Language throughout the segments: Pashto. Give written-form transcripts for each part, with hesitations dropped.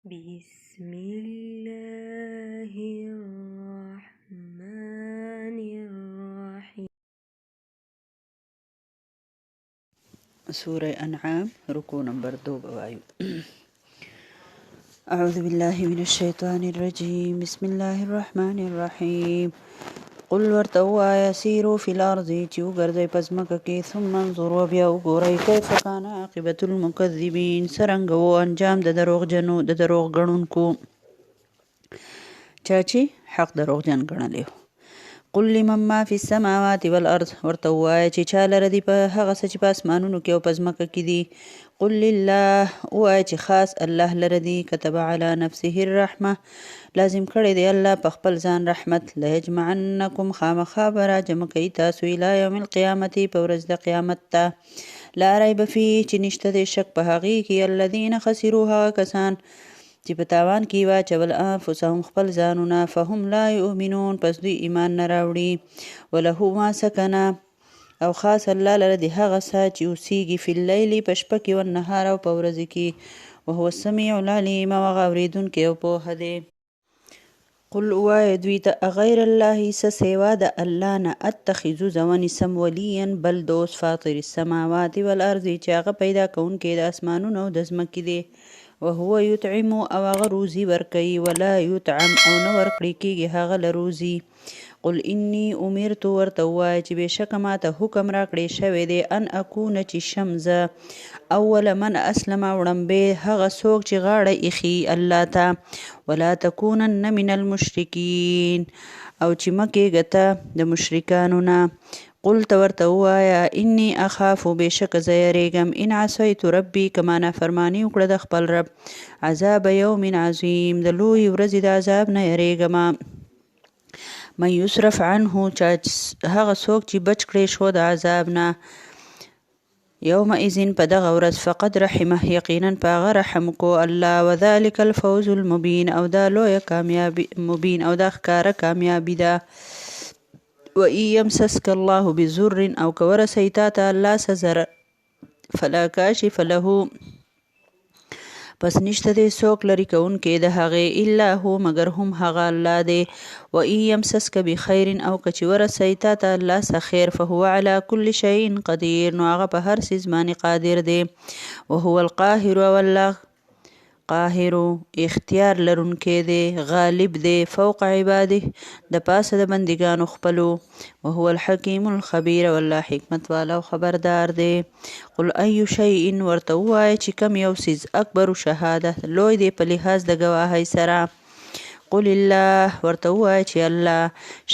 بسم الله الرحمن الرحيم. سورة انعام رکو نمبر 2 بوایو. اعوذ بالله من الشیطان الرجیم. بسم الله الرحمن الرحیم. قل ورتوایا سیرو فی الارض چې وګرځئ په ځمکه کې ثم انظروا بیا وګورئ کیف کان عاقبة المکذبین څرنګه و انجام د دروغجنو د دروغ ګڼونکو چا چې حق دروغجن ګڼلی. قل لمن ما فی السماوات والارض ورته ووایه چې چا لره دي په هغه څه چې په اسمانونو کې او په ځمکه کې دي. قل لله ووایه چې خاص الله لره دي. كتب علی نفسه الرحمه لازم کړی دی الله په خپل ځان رحمت. لیجمعنکم خامخا به راجمع کوي تاسو الی یوم القیامت په ورځ د قیامت ته. لا ریب فیه چې نشته دی شک په هغې کې الذین خسروا هغه کسان چې په تاوان کې واچول انفسهم خپل ځانونه فهم لا یؤمنون پس دوی ایمان نه راوړي. وله ما سکنه او خاص الله لره د هغه څه چې اوسیږي فی اللیل په شپه کې والنهار او په ورځې کې وهو السمیع العلیم او هغه اورېدونکی او پوهه دی. قل ووایه دوی ته اغیر الله څه سیوا د الله نه اتخذو زه ونیسم ولیا بل دوست فاطر السماوات والارض چې هغه پیدا کوونکی د اسمانونو او د ځمکې دی. وهو یطعم او هغه روزي ورکوي ولا یطعم او نه ورکړی کېږي هغه له روزي. قل انی امرت ورته ووایه چې بېشکه ماته حکم راکړی شوی دی ان اکونه چې شم زه اول من اسلم وړاندې هغه څوک چې غاړه ایښي الله ته ولا تکونن من المشرکین او چې مه کېږه ته د مشرکانو نه. قل ته ورته ووایه انی اخافو بېشکه زه یریږم ان عصیت ربي که ما نافرماني وکړه د خپل رب عذاب یوم عظیم د لویې ورځې د عذاب نه یریږم. من یصرف عنه هغه څوک چې بچ کړی شو د عذاب نه یومئذ په دغه ورځ فقد رحمه یقینا په هغه رحم کو الله وذلک الفوز المبین او دا لویه کامیابي مبین او دا ښکاره کامیابي ده. وإن يمسسك الله بضر او که ورسوي تا ته الله څه ضرر فلا کاشف له پس نشته دی څوک لرې کوونکی د هغې الا هو مګر هم هغه الله دی. وإن يمسسك بخیر او که چې ورسوي تا ته الله څه خیر فهو على كل شیء قدیر نو هغه په هر څیز باندې قادر دی. وهو القاهر او الله قاهر اختیار لرونکی دی غالب دی فوق عباده د پاسه د بندګانو خپلو. وهو الحکیم الخبیر والله حکمت والا او خبردار دی. قل ای شیء ورته ووایه چې کم یو څیز اکبر شهاده لوی دی په لحاظ د گواهی سره. قل الله ورته ووایه چې الله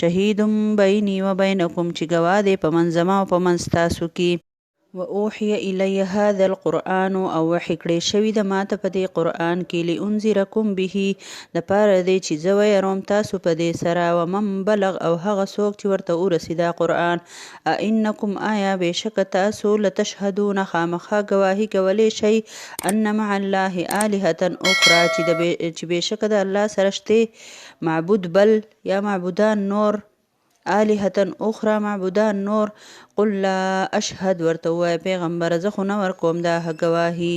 شهید بیني و بینکم چې گواه دی په منځ زما او په منځ تاسو کې. و اوحی الی هذا القرآن او وحی کړی شوي د ماته په دې قرآن کې لانذرکم به د پاره دی چې زه ویروم تاسو په دې سره ومن بلغ او هغه څوک چې ورته ورسېدا قرآن. انکم آیا بېشکه تاسو لتشهدون خامخا ګواهي کولی شئ ان مع الله آلهة اخرى چې بېشکه د الله سره شته معبود بل یا معبودان نور آلهة اخرى معبودان نور. قل لا اشهد ورته ووایه پیغمبره زه خو نه ورکوم دا ګواهي.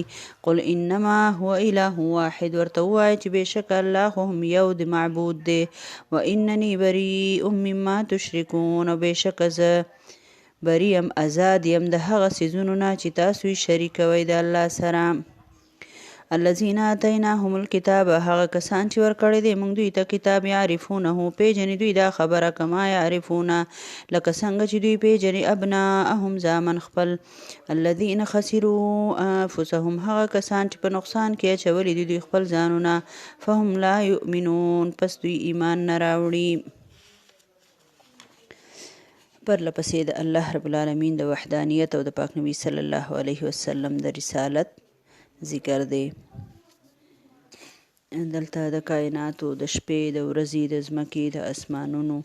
قل انما هو اله واحد ورته ووایه چې بېشکه الله خو هم یو د معبود دی. و انني بریء مما تشرکون او بېشکه زه بری یم آزاد یم د هغه څیزونو نه چې تاسو یې شریکوئ د الله سره. الذین آتیناهم الکتاب هغه کسان چې ورکړی دی موږ دوی ته کتاب یعرفونه پیژني دوی دا خبره کما یعرفونه لکه څنګه چې دوی پیژني ابناءهم زامن خپل. الذین خسروا انفسهم هغه کسان چې په نقصان کې اچولی دوی خپل ځانونه فهم لا یؤمنون پس دوی ایمان نه راوړي. پرلپسې د الله رب العالمین د وحدانیت او د پاک نبی صلی الله علیه وسلم د رسالت ذکر دی. دلته د کائناتو د شپې د ورځې د ځمکې د اسمانونو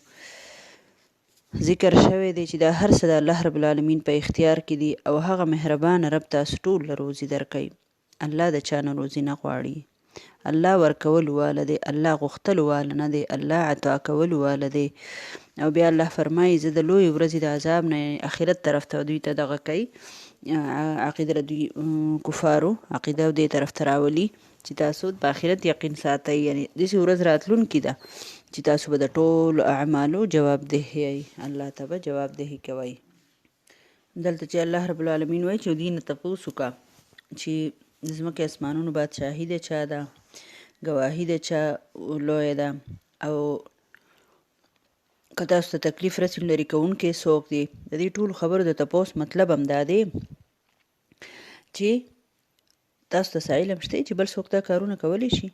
ذکر شوی دی چې دا هر څه د الله رب العالمین په اختیار کې دي او هغه مهربان رب تاسو ټول له روزي درکوي. الله د چا نه روزي نه غواړي. الله ورکول واله دی الله غوښتل واله نه دی الله عطا کول واله دی. او بیا الله فرمایي زه د لوی ورځې د عذاب نه آخرت طرف ته دوی ته دغه کوي عقیده دوی کفارو عقیده دې طرف ته راولي چې تاسو په آخرت یقین ساتئ، یعنی داسې ورځ راتلونکې ده چې تاسو به د ټولو اعمالو جوابدهي یئ، الله ته به جوابدهي کوئ. دلته چې الله رب العالمین وایي چې دوی نه تپوس وکړه چې د ځمکې اسمانونو بادشاهي د چا ده، ګواهي د چا لویه ده، او که تاسو ته تکلیف رسي نو لرې کوونکی څوک دی. د دې ټولو خبرو د تپوس مطلب هم دا دی چې تاسو ته علم شته چې بل څوک دا کارونه کولی شي،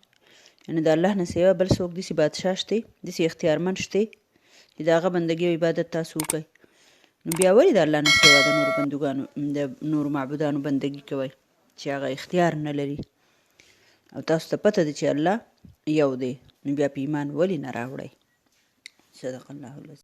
یعنې د الله نه سوا بل څوک داسې بادشاه شته، داسې اختیارمند شته چې د هغه بندګي او عبادت تاسو وکړئ، نو بیا ولې د الله نه سوا د نورو بندګانو د نورو معبودانو بندګي کوئ چې هغه اختیار نه لري او تاسو ته پته ده چې الله یو دی، نو بیا په ایمان ولې نه راوړئ؟ صدق الله العظیم.